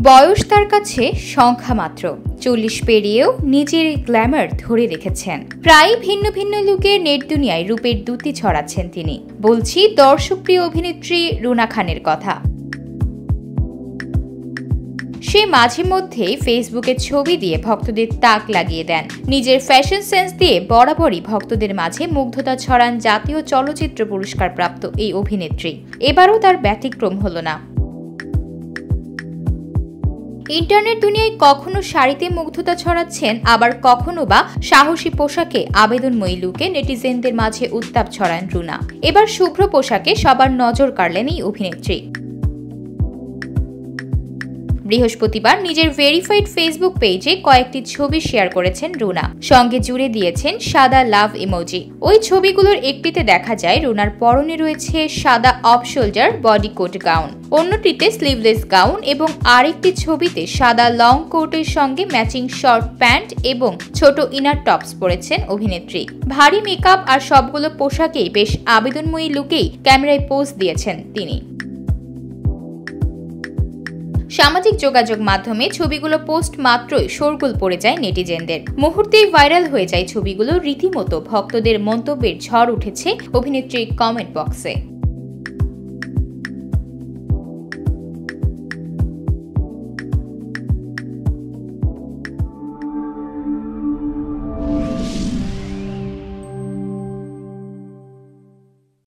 বয়স তার কাছে সংখ্যা মাত্র, 40 পেরিয়েও নিজের গ্ল্যামার ধরে রেখেছেন। প্রায় ভিন্ন ভিন্ন লুকের নেট দুনিয়ায় রূপের দ্যুতি ছড়াচ্ছেন তিনি। বলছি দর্শকপ্রিয় অভিনেত্রী রুনা খানের কথা। সে মাঝে মধ্যেই ফেসবুকে ছবি দিয়ে ভক্তদের তাক লাগিয়ে দেন। নিজের ফ্যাশন সেন্স দিয়ে বরাবরই ভক্তদের মাঝে মুগ্ধতা ছড়ান জাতীয় চলচ্চিত্র পুরস্কার প্রাপ্ত এই অভিনেত্রী। এবারও তার ব্যতিক্রম হলো না। ইন্টারনেট দুনিয়ায় কখনো শাড়িতে মুগ্ধতা ছড়াচ্ছেন, আবার কখনো বা সাহসী পোশাকে আবেদনময়ী লুকে নেটিজেনদের মাঝে উত্তাপ ছড়ান রুনা। এবার শুভ্র পোশাকে সবার নজর কাড়লেন এই অভিনেত্রী। বৃহস্পতিবার নিজের ভেরিফাইড ফেসবুক পেজে কয়েকটি ছবি শেয়ার করেছেন রুনা, সঙ্গে জুড়ে দিয়েছেন সাদা লাভ ইমোজি। ওই ছবিগুলোর একটিতে দেখা যায় রুনার পরনে রয়েছে সাদা off shoulder body coat gown, অন্যটিতে স্লিভলেস গাউন এবং আরেকটি ছবিতে সাদা লং কোটের সঙ্গে ম্যাচিং শর্ট প্যান্ট এবং ছোট ইনার টপস পরেছেন অভিনেত্রী। ভারী মেকআপ আর সবগুলো পোশাকেই বেশ আবেদনময়ী লুকেই ক্যামেরায় পোজ দিয়েছেন তিনি। সামাজিক যোগাযোগ মাধ্যমে ছবিগুলো পোস্ট মাত্রই শোরগোল পড়ে যায় নেটিজেনদের। মুহূর্তেই ভাইরাল হয়ে যায় ছবিগুলো। রীতিমতো ভক্তদের মন্তব্যের ঝড় উঠেছে অভিনেত্রীর কমেন্ট বক্সে।